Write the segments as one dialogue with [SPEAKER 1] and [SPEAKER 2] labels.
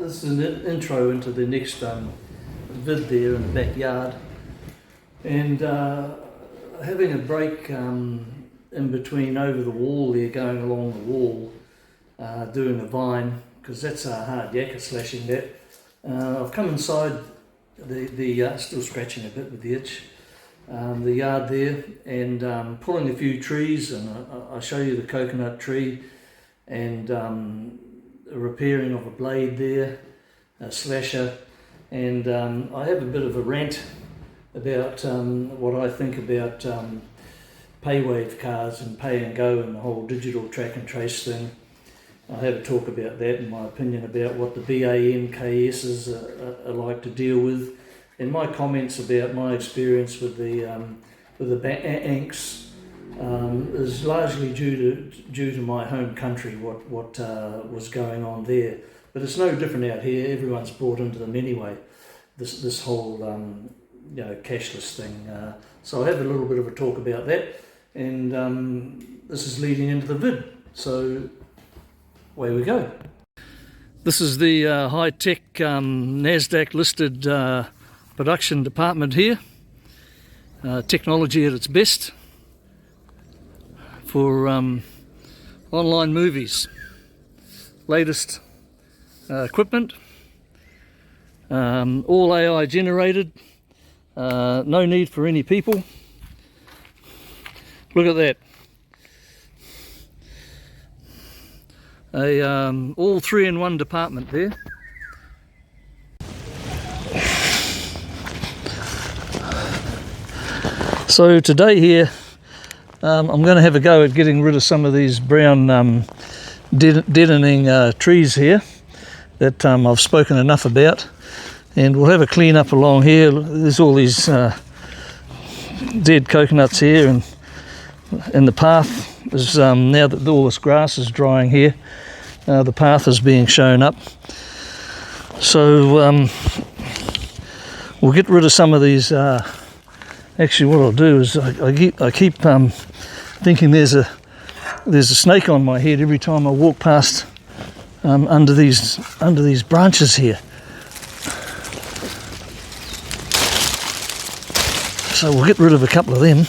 [SPEAKER 1] This is an intro into the next vid there in the backyard, and having a break in between over the wall there, going along the wall, doing a vine, because that's a hard yakka slashing that. I've come inside the still scratching a bit with the itch, the yard there, and pulling a few trees, and I'll show you the coconut tree, and a repairing of a blade there, a slasher, and I have a bit of a rant about what I think about PayWave cars and Pay and Go and the whole digital track and trace thing. I have a talk about that, in my opinion, about what the BANKSs are like to deal with, and my comments about my experience with the ANKs is largely due to my home country, what was going on there. But it's no different out here. Everyone's brought into them anyway. This whole cashless thing. So I have a little bit of a talk about that, and this is leading into the vid. So away we go. This is the high-tech NASDAQ listed production department here. Technology at its best for online movies. Latest equipment, all AI generated, no need for any people. Look at that. All 3-in-1 department there. So today here I'm going to have a go at getting rid of some of these brown deadening trees here that I've spoken enough about, and we'll have a clean up along here. There's all these dead coconuts here, and in the path is now that all this grass is drying here, the path is being shown up. So we'll get rid of some of these. Actually, what I'll do is I keep thinking there's a snake on my head every time I walk past under these branches here. So we'll get rid of a couple of them.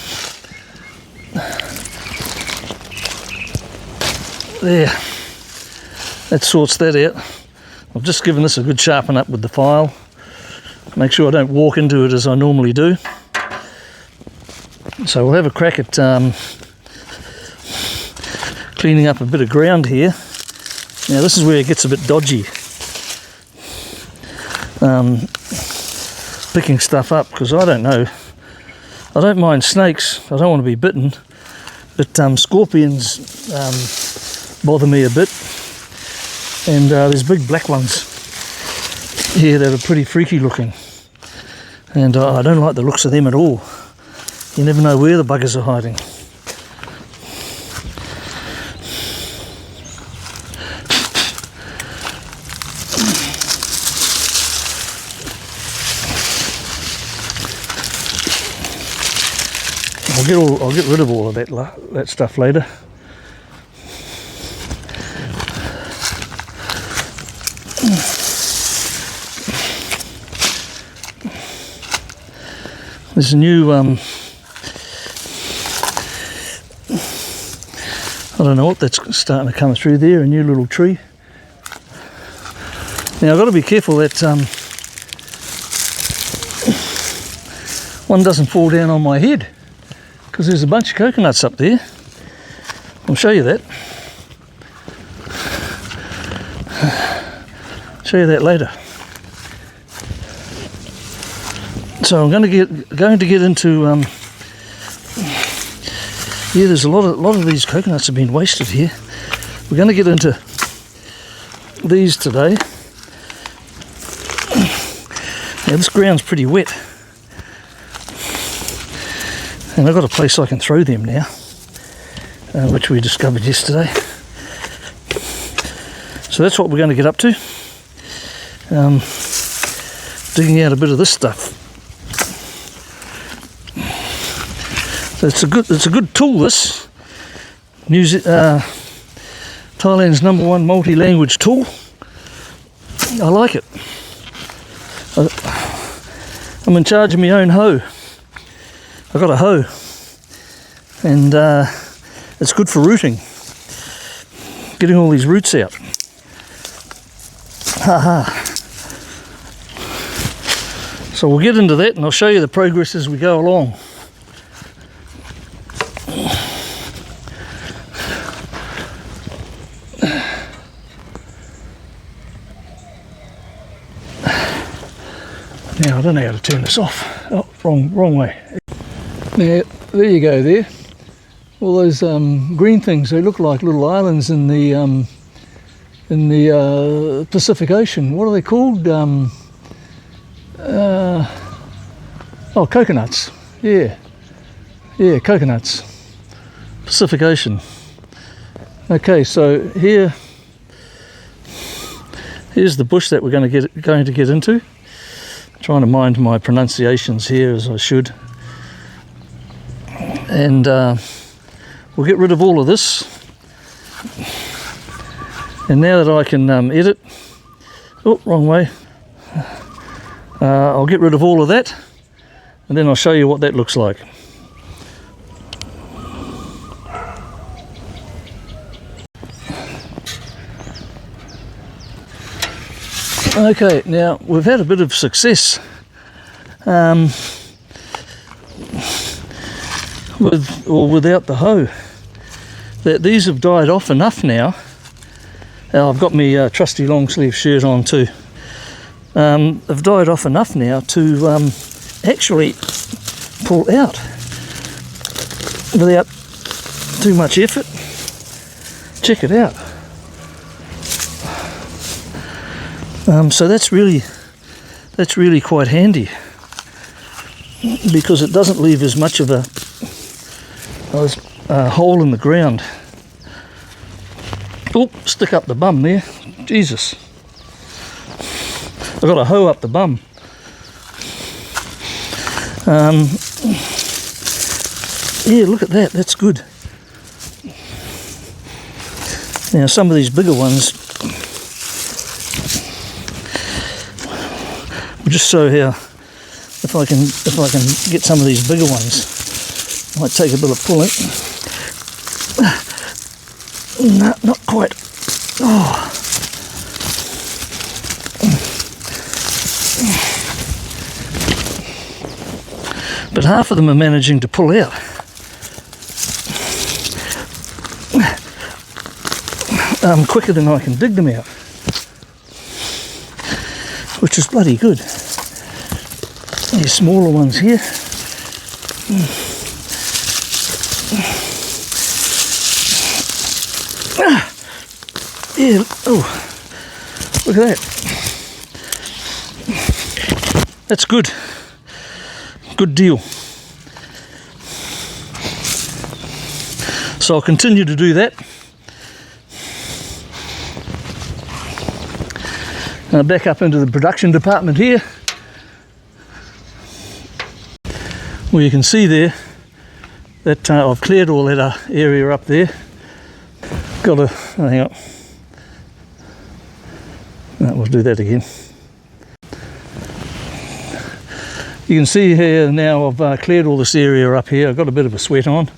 [SPEAKER 1] There, that sorts that out. I've just given this a good sharpen up with the file. Make sure I don't walk into it as I normally do. So we'll have a crack at cleaning up a bit of ground here. Now this is where it gets a bit dodgy, picking stuff up, because I don't know. I don't mind snakes, I don't want to be bitten, but scorpions bother me a bit, and there's big black ones here that are pretty freaky looking, and I don't like the looks of them at all. You never know where the buggers are hiding. I'll get rid of all of that stuff later. There's a new I don't know what that's starting to come through there, a new little tree. Now I've got to be careful that one doesn't fall down on my head, because there's a bunch of coconuts up there. I'll show you that. Show you that later. So I'm going to get into yeah, there's a lot of these coconuts have been wasted here. We're going to get into these today. Now this ground's pretty wet, and I've got a place I can throw them now, which we discovered yesterday. So that's what we're going to get up to, digging out a bit of this stuff. So it's a good tool, this Thailand's #1 multi-language tool. I like it. I'm in charge of my own hoe. I've got a hoe, and it's good for rooting, getting all these roots out. So we'll get into that and I'll show you the progress as we go along. Now I don't know how to turn this off. Oh, wrong way. Now there you go there. All those green things, they look like little islands in the Pacific Ocean. What are they called? Oh, coconuts. Yeah, coconuts. Pacific Ocean. Okay, so here's the bush that we're going to get into. Trying to mind my pronunciations here as I should. And we'll get rid of all of this. And now that I can edit, oh, wrong way. I'll get rid of all of that, and then I'll show you what that looks like. Okay, now we've had a bit of success with or without the hoe. These have died off enough now. I've got my trusty long sleeve shirt on too. Have died off enough now to actually pull out without too much effort. Check it out. So that's really quite handy, because it doesn't leave as much of a hole in the ground. Oh, stick up the bum there. Jesus. I've got a hoe up the bum. Yeah, look at that. That's good. Now some of these bigger ones, we'll just show how, if I can get some of these bigger ones, might take a bit of pulling. No, not quite. Oh. But half of them are managing to pull out. Quicker than I can dig them out, which is bloody good. These smaller ones here. Yeah, oh, look at that. That's good. Good deal. So I'll continue to do that. Now back up into the production department here. Well, you can see there that I've cleared all that area up there. Got to, hang on. No, we'll do that again. You can see here now I've cleared all this area up here. I've got a bit of a sweat on,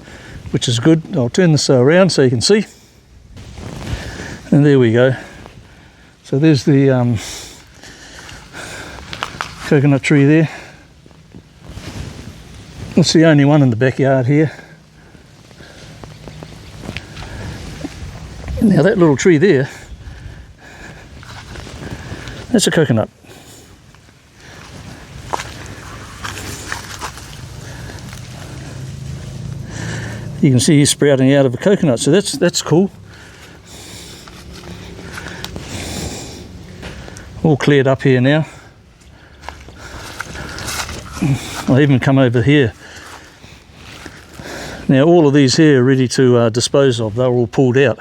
[SPEAKER 1] which is good. I'll turn this around so you can see. And there we go. So there's the coconut tree there. It's the only one in the backyard here. Now that little tree there, that's a coconut. You can see he's sprouting out of a coconut, so that's cool. All cleared up here now. I'll even come over here. Now all of these here are ready to dispose of. They're all pulled out.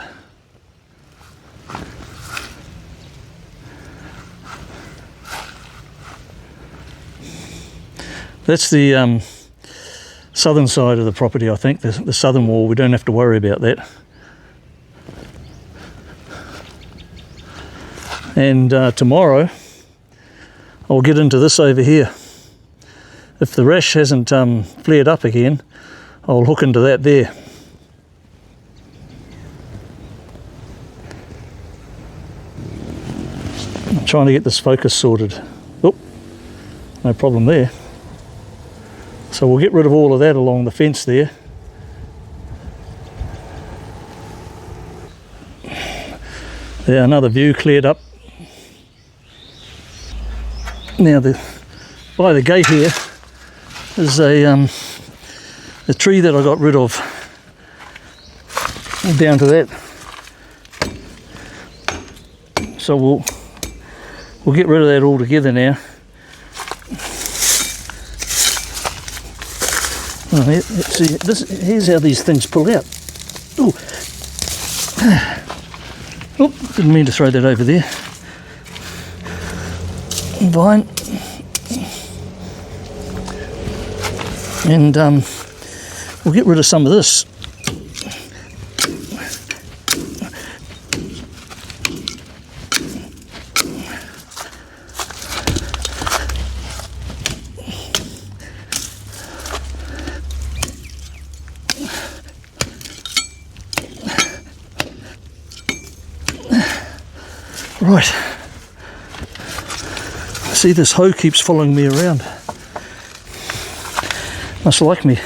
[SPEAKER 1] That's the southern side of the property, I think, the southern wall. We don't have to worry about that. And tomorrow I'll get into this over here. If the rash hasn't flared up again, I'll hook into that there. I'm trying to get this focus sorted. Oh, no problem there. So we'll get rid of all of that along the fence there. There, another view cleared up. Now by the gate here is a tree that I got rid of down to that. So we'll get rid of that altogether now. Oh, see, here's how these things pull out. Ooh. Oh, didn't mean to throw that over there. Vine. And we'll get rid of some of this. Right. See, this hoe keeps following me around. Must like me.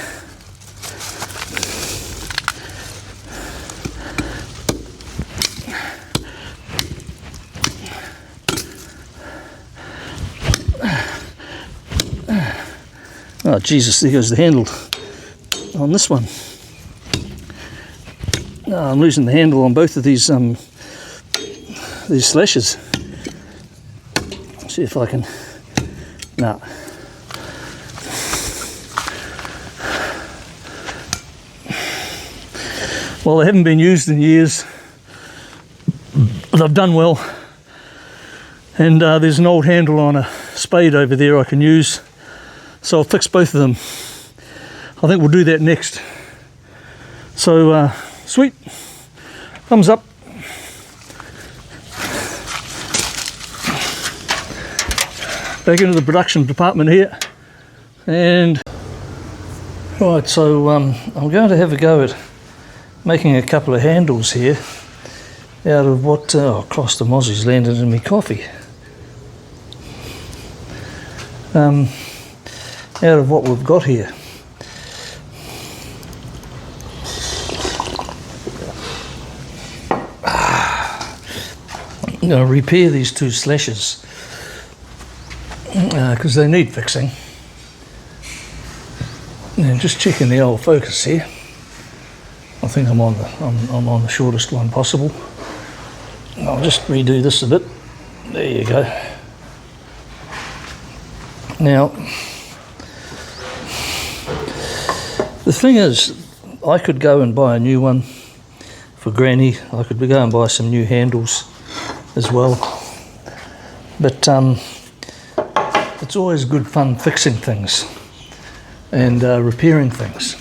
[SPEAKER 1] Oh Jesus, there goes the handle on this one. Oh, I'm losing the handle on both of these slashes. See if I can. No. Well, they haven't been used in years, but I've done well. And there's an old handle on a spade over there I can use, so I'll fix both of them. I think we'll do that next. So sweet, thumbs up. Back into the production department here, and right, so I'm going to have a go at making a couple of handles here out of what cross the mozzies landed in me coffee. Out of what we've got here. I'm going to repair these two slashes because they need fixing. And just checking the old focus here. I think I'm on the shortest one possible. I'll just redo this a bit. There you go. Now, the thing is, I could go and buy a new one for Granny. I could go and buy some new handles as well. But it's always good fun fixing things and repairing things.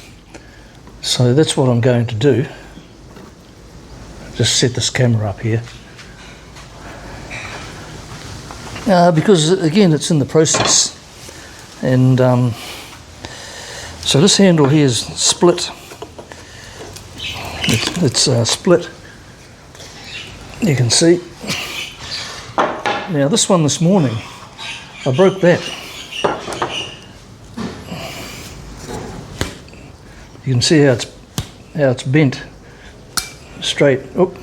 [SPEAKER 1] So that's what I'm going to do. Just set this camera up here. Because again, it's in the process. And so this handle here is split. It's split. You can see. Now this one this morning, I broke that. You can see how it's bent straight. Oh,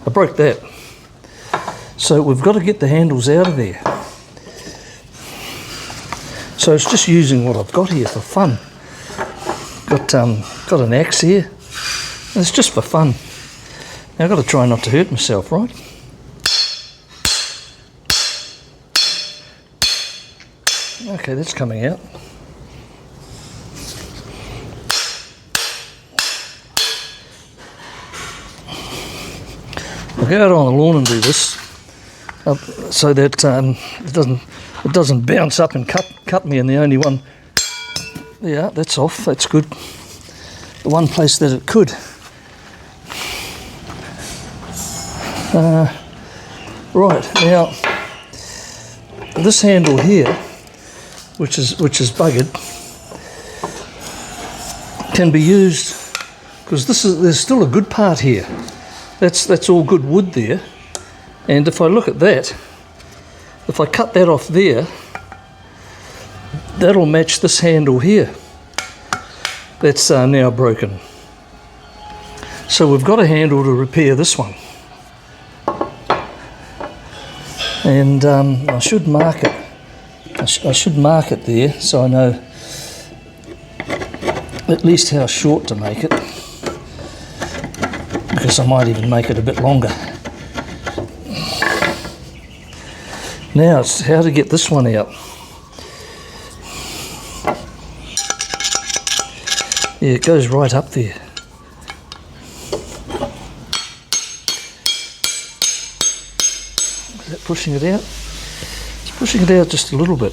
[SPEAKER 1] I broke that. So we've got to get the handles out of there. So it's just using what I've got here for fun. Got an axe here. It's just for fun. Now I've got to try not to hurt myself, right? Okay, that's coming out. I'll go out on the lawn and do this so that it doesn't bounce up and cut me. And the only one, yeah, that's off. That's good. The one place that it could. Right, now this handle here, which is buggered, can be used because there's still a good part here. That's all good wood there. And if I look at that, if I cut that off there, that'll match this handle here. That's now broken. So we've got a handle to repair this one. And I should mark it. I should mark it there so I know at least how short to make it, because I might even make it a bit longer. Now it's how to get this one out. Yeah, it goes right up there. Is that pushing it out? It's pushing it out just a little bit.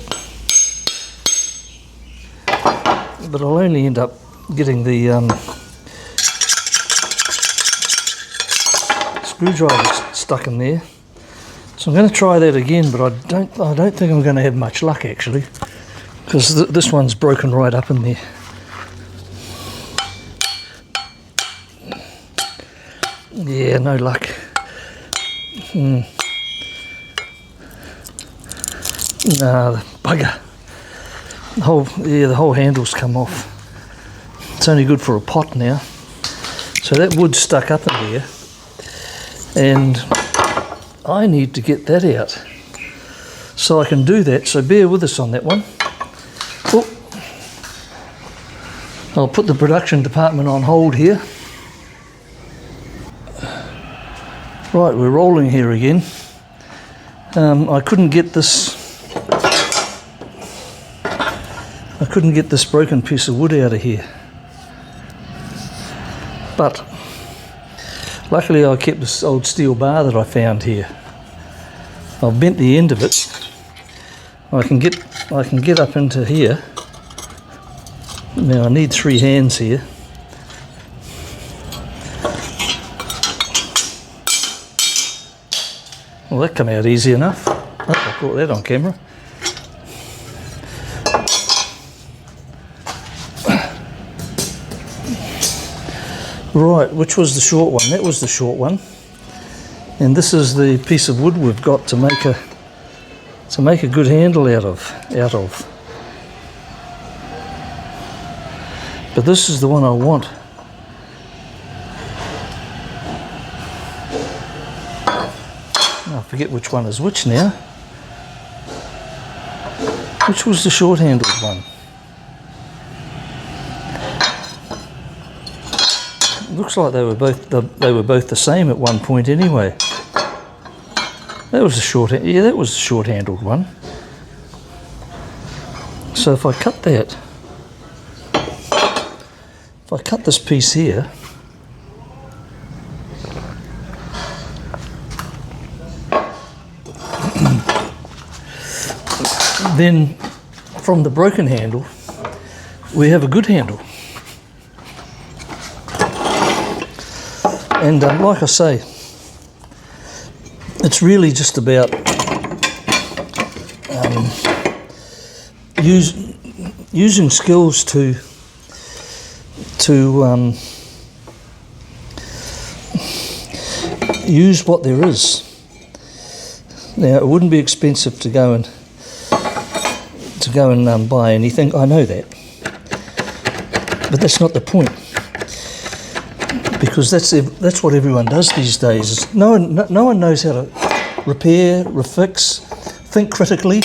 [SPEAKER 1] But I'll only end up getting the screwdriver stuck in there. So I'm going to try that again, but I don't think I'm going to have much luck actually, because this one's broken right up in there. Yeah, no luck. Nah, the bugger. The whole handle's come off. It's only good for a pot now. So that wood's stuck up in there, and I need to get that out. So I can do that, so bear with us on that one. Oh, I'll put the production department on hold here. Right, we're rolling here again. I couldn't get this broken piece of wood out of here. But luckily I kept this old steel bar that I found here. I've bent the end of it. I can get up into here. Now I need 3 hands here. Well, that came out easy enough. Oh, I caught that on camera. Right, which was the short one? That was the short one. And this is the piece of wood we've got to make a good handle out of. But this is the one I want. I forget which one is which now. Which was the short-handled one? Looks like they were both the same at one point anyway. That was the short-handled one. So if I cut that, if I cut this piece here, then from the broken handle we have a good handle. And like I say, it's really just about using skills to use what there is. Now, it wouldn't be expensive to go and buy anything. I know that, but that's not the point. Because that's what everyone does these days. No one knows how to repair, refix, think critically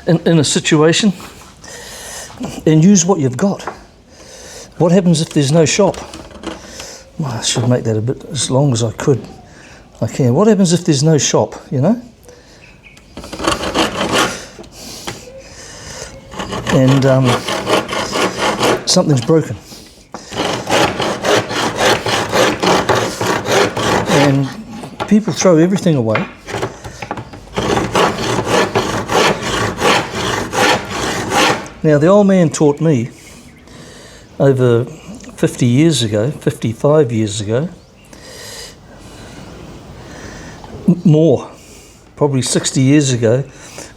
[SPEAKER 1] in a situation, and use what you've got. What happens if there's no shop? Well, I should make that a bit as long as I could. I can. What happens if there's no shop? You know, and something's broken, and people throw everything away. Now, the old man taught me over 55 years ago, more, probably 60 years ago,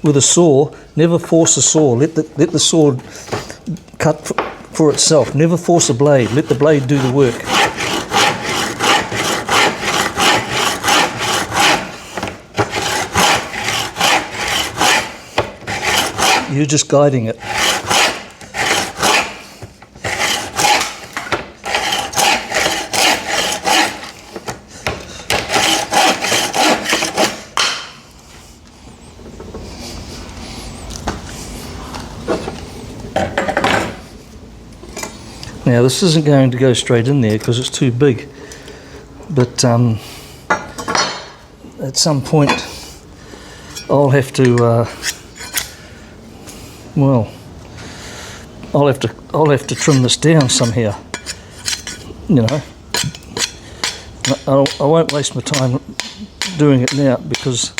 [SPEAKER 1] with a saw. Never force a saw. Let the saw cut for itself. Never force a blade. Let the blade do the work. You're just guiding it. Now this isn't going to go straight in there because it's too big, but at some point I'll have to I'll have to trim this down somehow, you know. I won't waste my time doing it now because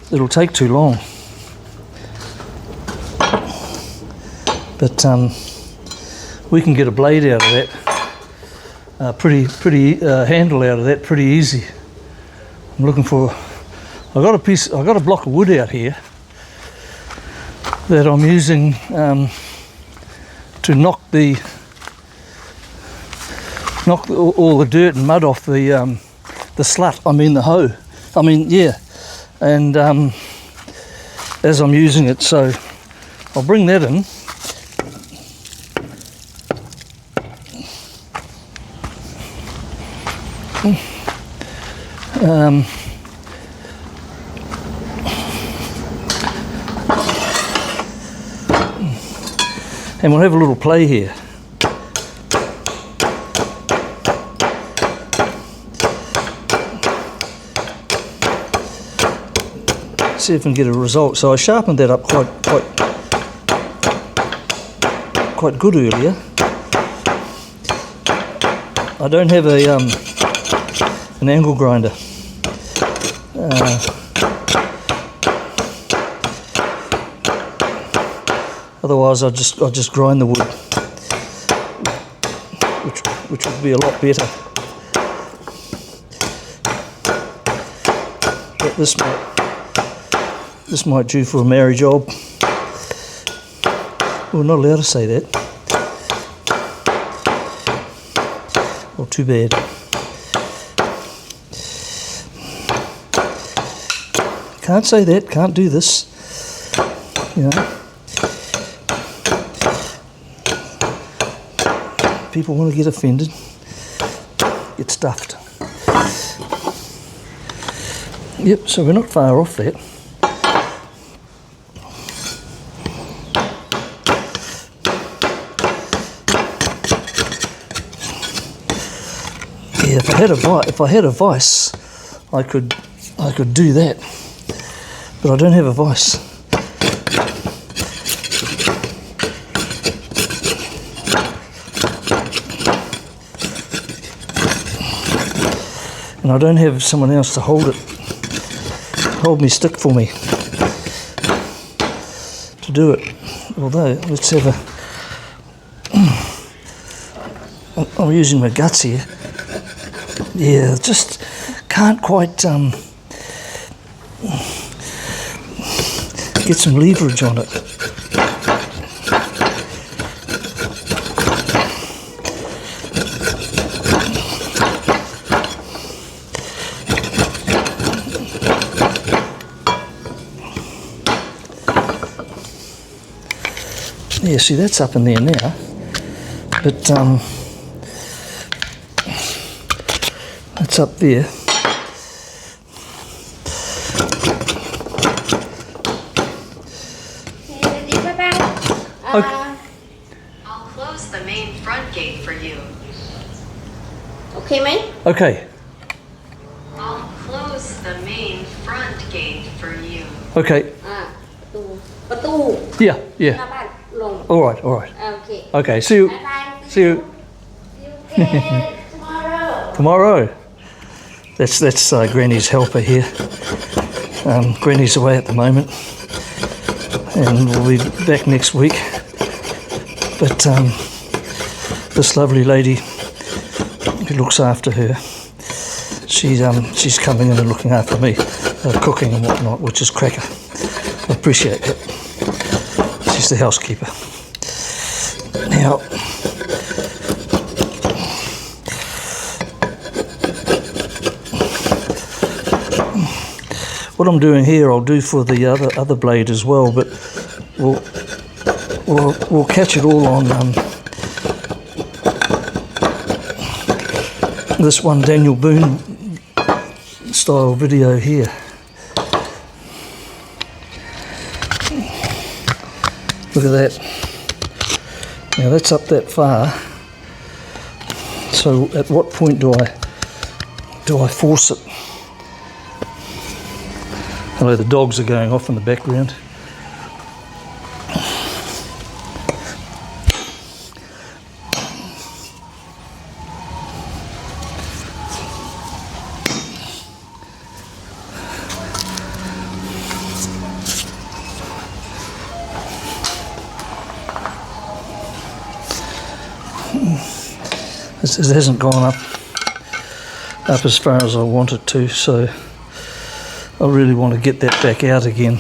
[SPEAKER 1] it'll take too long, but we can get a blade out of that, pretty handle out of that pretty easy. I'm looking for, I got a block of wood out here that I'm using to knock all the dirt and mud off the slat. I mean the hoe. I mean, yeah. And as I'm using it, so I'll bring that in. And we'll have a little play here. See if we can get a result. So I sharpened that up quite good earlier. I don't have an angle grinder. Otherwise, I'll just grind the wood, which would be a lot better. But this might do for a marriage job. We're not allowed to say that. Well, too bad. Can't say that. Can't do this. You know. People want to get offended, get stuffed. Yep, so we're not far off that. Yeah, if I had a vise, I could do that, but I don't have a vise. And I don't have someone else to hold me stick for me to do it. Although, let's have I'm using my guts here. Yeah, just can't quite get some leverage on it. Yeah, see, that's up in there now, but that's up there.
[SPEAKER 2] I'll close the main front gate for you.
[SPEAKER 3] Okay, mate?
[SPEAKER 1] Okay.
[SPEAKER 2] I'll close the main front gate for you.
[SPEAKER 1] Okay.
[SPEAKER 3] ประตู
[SPEAKER 1] Yeah,
[SPEAKER 3] หน้า
[SPEAKER 1] yeah.
[SPEAKER 3] บ้านลง
[SPEAKER 1] All right, all right.
[SPEAKER 3] โอเค
[SPEAKER 1] Okay, see you.
[SPEAKER 3] บ๊ายบาย
[SPEAKER 1] See you
[SPEAKER 3] tomorrow
[SPEAKER 1] tomorrow. That's Granny's helper here. Granny's away at the moment, and we'll be back next week. But this lovely lady who looks after her, she's coming in and looking after me, cooking and whatnot, which is cracker. I appreciate that. She's the housekeeper. Now, what I'm doing here, I'll do for the other blade as well, but we'll catch it all on this one Daniel Boone style video here. Look at that. Now that's up that far. So at what point do I force it? Hello, the dogs are going off in the background. It hasn't gone up as far as I want it to, so I really want to get that back out again.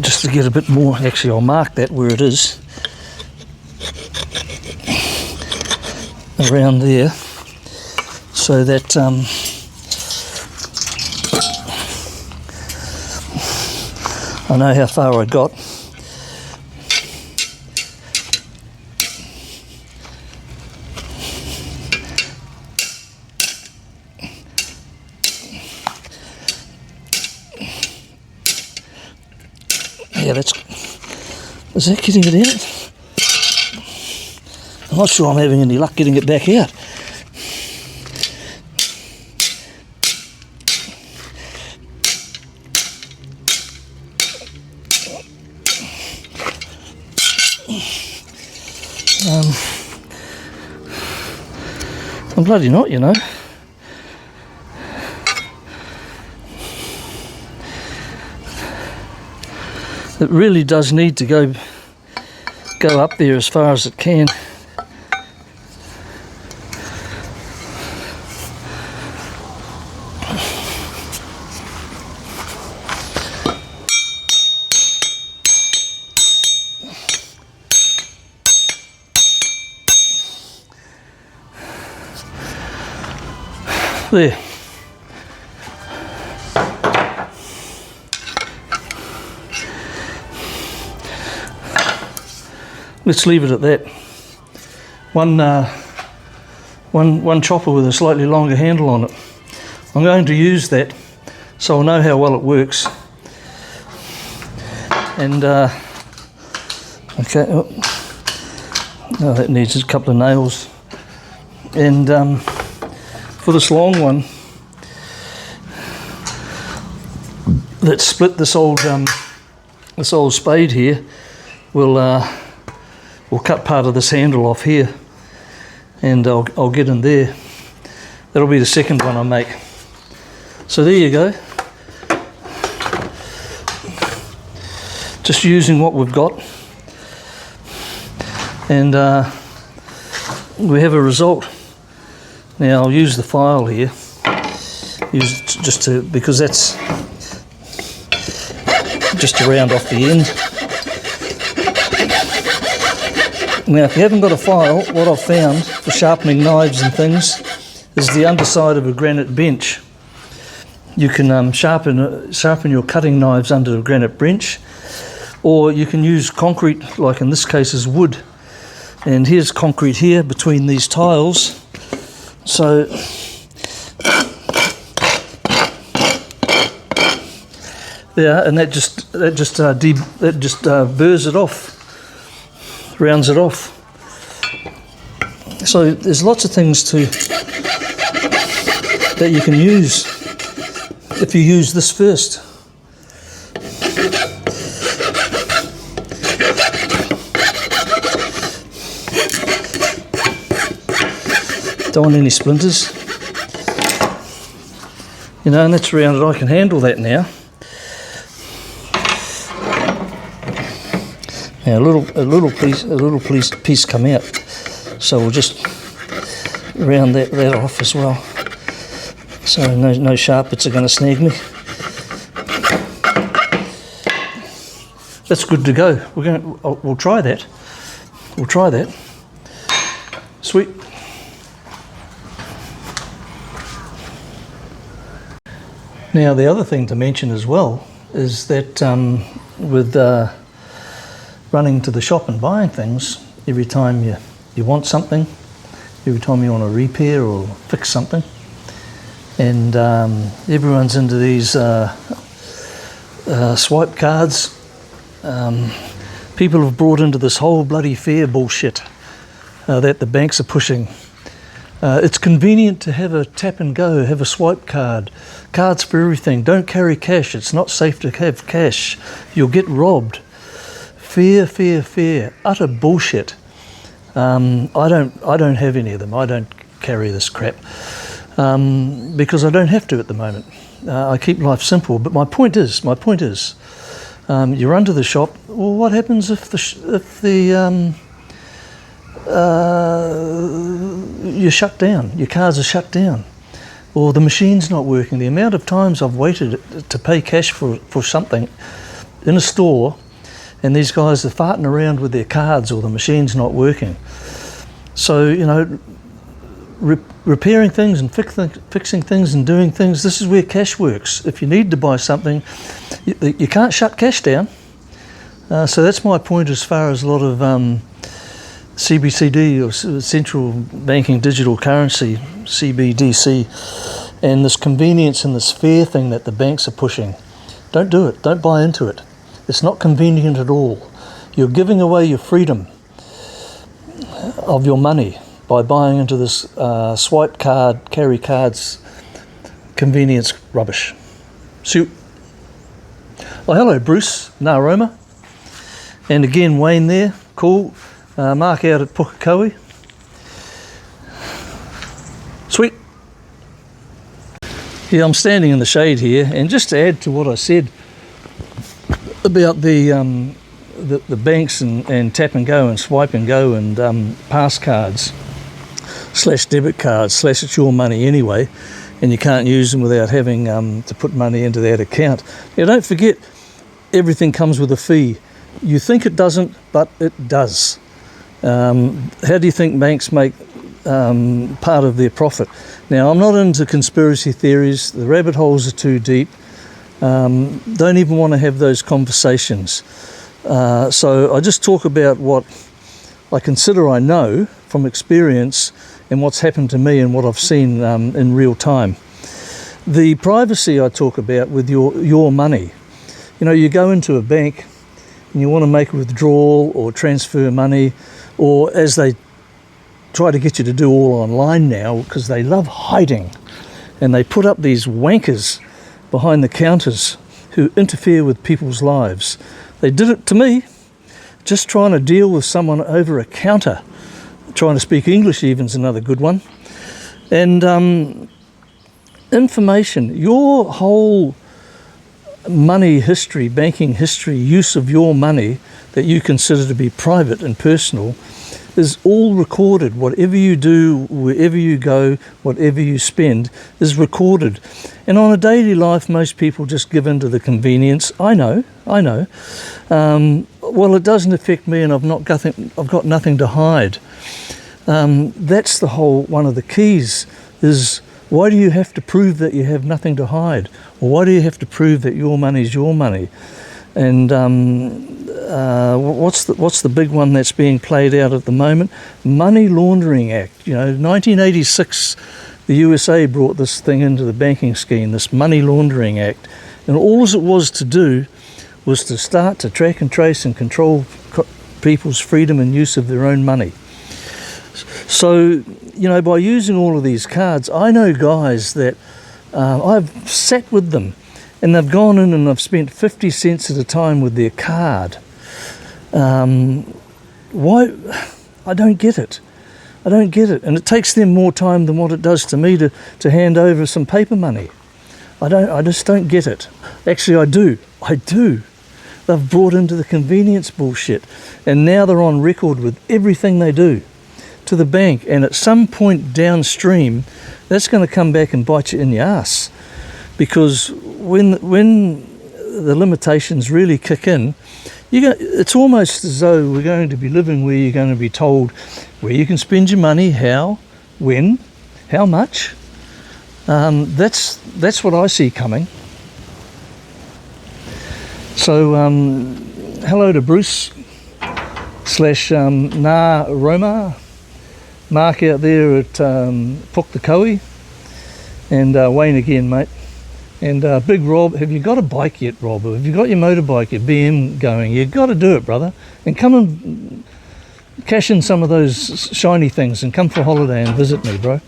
[SPEAKER 1] Just to get a bit more, actually I'll mark that where it is, around there, so that I know how far I got. Yeah, is that getting it out? I'm not sure I'm having any luck getting it back out. I'm bloody not, you know. It really does need to go up there as far as it can. There. Let's leave it at that. One chopper with a slightly longer handle on it. I'm going to use that so I'll know how well it works. And okay, oh, that needs a couple of nails. And for this long one that split this old spade here, we'll cut part of this handle off here, and I'll get in there. That'll be the second one I make. So there you go. Just using what we've got, and we have a result. Now I'll use the file here, because that's just to round off the end. Now if you haven't got a file, what I've found for sharpening knives and things is the underside of a granite bench. You can sharpen your cutting knives under a granite bench, or you can use concrete, like in this case is wood. And here's concrete here between these tiles. So yeah, and that just burrs it off, rounds it off. So there's lots of things that you can use if you use this first. Don't want any splinters. You know, and that's rounded. I can handle that now. Now a little piece come out, so we'll just round that off as well. So no sharp bits are going to snag me. That's good to go. We'll try that. We'll try that. Sweet. Now the other thing to mention as well is that with running to the shop and buying things, every time you want something, every time you want to repair or fix something, and everyone's into these swipe cards. People have brought into this whole bloody fair bullshit that the banks are pushing. It's convenient to have a tap and go, have a swipe card, cards for everything. Don't carry cash. It's not safe to have cash. You'll get robbed. Fear, fear, fear. Utter bullshit. I don't have any of them. I don't carry this crap because I don't have to at the moment. I keep life simple. But my point is, you run to the shop. Well, what happens if you're shut down? Your cards are shut down, or the machine's not working. The amount of times I've waited to pay cash for something in a store, and these guys are farting around with their cards, or the machine's not working. So, you know, repairing things and fixing things and doing things, this is where cash works. If you need to buy something, you can't shut cash down. So that's my point as far as a lot of CBCD, or central banking digital currency, CBDC, and this convenience and this fear thing that the banks are pushing. Don't do it. Don't buy into it. It's not convenient at all. You're giving away your freedom of your money by buying into this swipe card, carry cards, convenience rubbish. So, well, hello Bruce, Naroma, and again Wayne there, cool. Mark out at Pukekohe. Sweet. Yeah, I'm standing in the shade here, and just to add to what I said about the banks and tap and go and swipe and go and pass cards / debit cards / it's your money anyway, and you can't use them without having to put money into that account. Now don't forget, everything comes with a fee. You think it doesn't, but it does. How do you think banks make part of their profit? Now, I'm not into conspiracy theories. The rabbit holes are too deep. Don't even want to have those conversations. So I just talk about what I consider I know from experience and what's happened to me and what I've seen in real time. The privacy I talk about with your money. You know, you go into a bank and you want to make a withdrawal or transfer money, or as they try to get you to do all online now, because they love hiding, and they put up these wankers behind the counters who interfere with people's lives. They did it to me, just trying to deal with someone over a counter. Trying to speak English even's another good one. And information, your whole money history, banking history, use of your money that you consider to be private and personal is all recorded. Whatever you do, wherever you go, whatever you spend is recorded. And on a daily life, most people just give in to the convenience. I know. Well, it doesn't affect me, and I've got nothing to hide. That's the whole one of the keys is, why do you have to prove that you have nothing to hide? Or why do you have to prove that your money is your money? And what's the big one that's being played out at the moment? Money Laundering Act. You know, 1986, the USA brought this thing into the banking scheme, this Money Laundering Act. And all it was to do was to start to track and trace and control people's freedom and use of their own money. So, you know, by using all of these cards, I know guys that I've sat with them and they've gone in and they've spent 50 cents at a time with their card. Why? I don't get it. And it takes them more time than what it does to me to hand over some paper money. I just don't get it. Actually, I do. They've brought into the convenience bullshit, and now they're on record with everything they do to the bank, and at some point downstream, that's going to come back and bite you in the ass, because when the limitations really kick in, it's almost as though we're going to be living where you're going to be told where you can spend your money, how, when, how much. That's what I see coming. So hello to Bruce / Na Roma, Mark out there at Puktakoe, and Wayne again, mate. And Big Rob, have you got a bike yet, Rob? Have you got your motorbike, your BM going? You've got to do it, brother. And come and cash in some of those shiny things and come for a holiday and visit me, bro.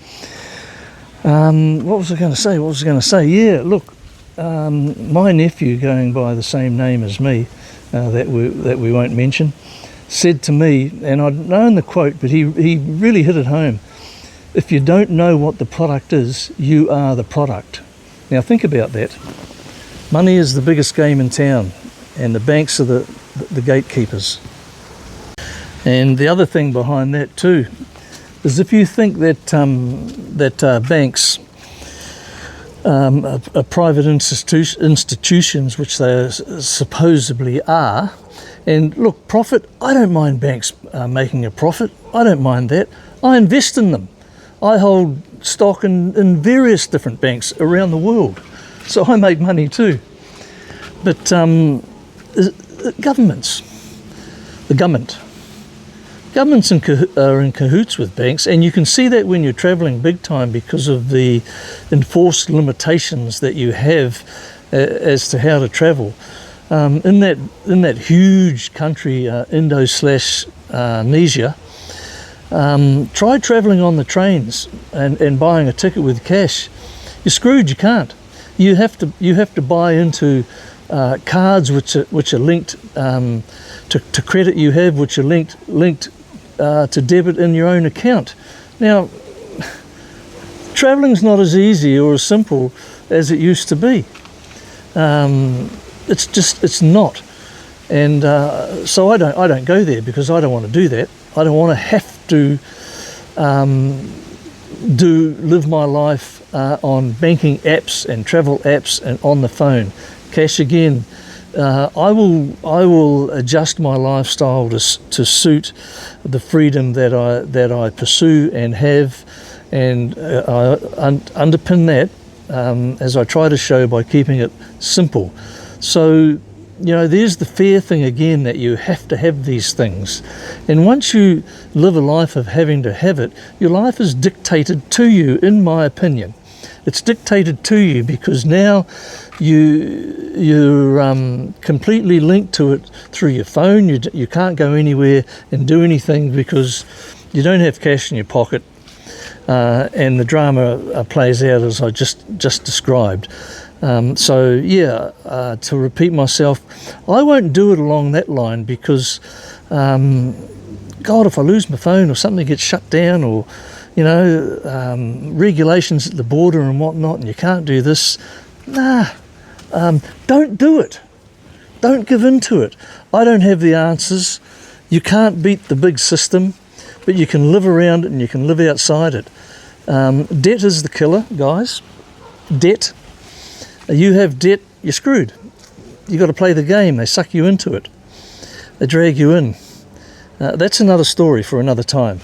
[SPEAKER 1] What was I going to say? Yeah, look, my nephew, going by the same name as me, that we won't mention, said to me, and I'd known the quote, but he really hit it home. If you don't know what the product is, you are the product. Now think about that. Money is the biggest game in town, and the banks are the gatekeepers. And the other thing behind that too is, if you think that banks are private institutions, which they supposedly are, and look, profit, I don't mind banks making a profit. I don't mind that. I invest in them. I hold stock in various different banks around the world, so I make money too. But governments are in cahoots with banks, and you can see that when you're travelling big time because of the enforced limitations that you have as to how to travel. In that huge country, Indo/Nesia, try travelling on the trains and buying a ticket with cash. You're screwed. You can't. You have to buy into cards which are linked to credit you have, which are linked to debit in your own account. Now, travelling's not as easy or as simple as it used to be. It's not, and so I don't go there, because I don't want to do that. I don't want to have to live my life on banking apps and travel apps and on the phone. Cash again. I will adjust my lifestyle to suit the freedom that I pursue and have, and I underpin that as I try to show by keeping it simple. So, there's the fair thing again, that you have to have these things. And once you live a life of having to have it, your life is dictated to you, in my opinion. It's dictated to you because now you're completely linked to it through your phone. You can't go anywhere and do anything because you don't have cash in your pocket. And the drama plays out as I just described. To repeat myself, I won't do it along that line because, God, if I lose my phone or something gets shut down, or regulations at the border and whatnot, and you can't do this, don't do it. Don't give in to it. I don't have the answers. You can't beat the big system, but you can live around it and you can live outside it. Debt is the killer, guys. Debt. You have debt, you're screwed. You've got to play the game. They suck you into it. They drag you in. That's another story for another time.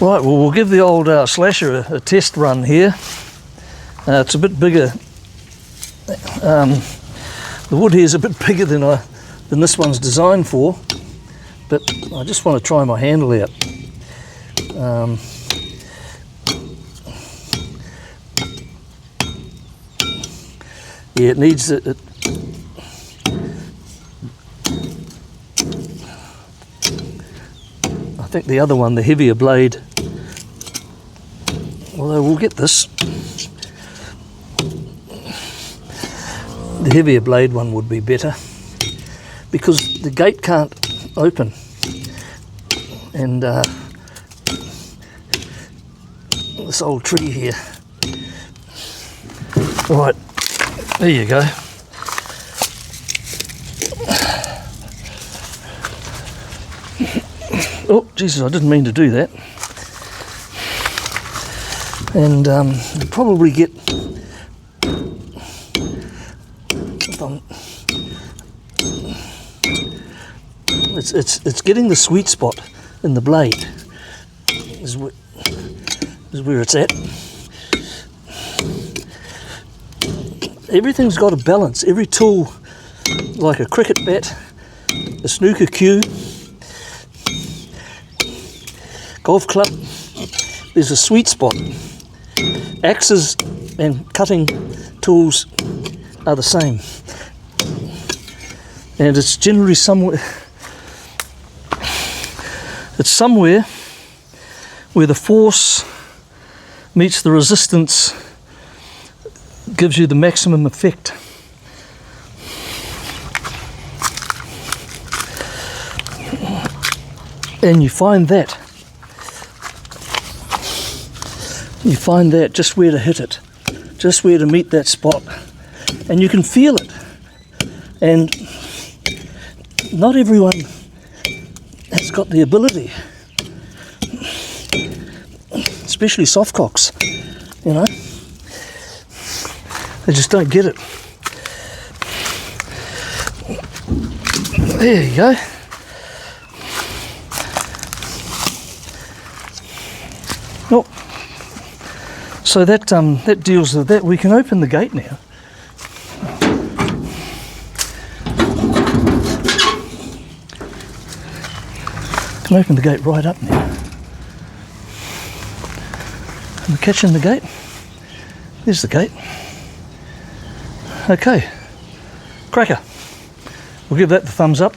[SPEAKER 1] Right, well, we'll give the old slasher a test run here. It's a bit bigger. The wood here is a bit bigger than this one's designed for, but I just want to try my handle out. Yeah, it needs it. I think the other one, the heavier blade, although we'll get this, the heavier blade one would be better because the gate can't open, and this old tree here, Right, there you go. Oh, Jesus, I didn't mean to do that. And you probably get it's getting the sweet spot in the blade is where it's at. Everything's got a balance. Every tool, like a cricket bat, a snooker cue, golf club, there's a sweet spot. Axes and cutting tools are the same. And it's generally somewhere where the force meets the resistance, gives you the maximum effect. And you find that just where to hit it, just where to meet that spot, and you can feel it. And not everyone has got the ability, especially softcocks, you know. They just don't get it. There you go. Oh, so that deals with that. We can open the gate now. Can open the gate right up now. Am I catching the gate? There's the gate. Okay, cracker. We'll give that the thumbs up.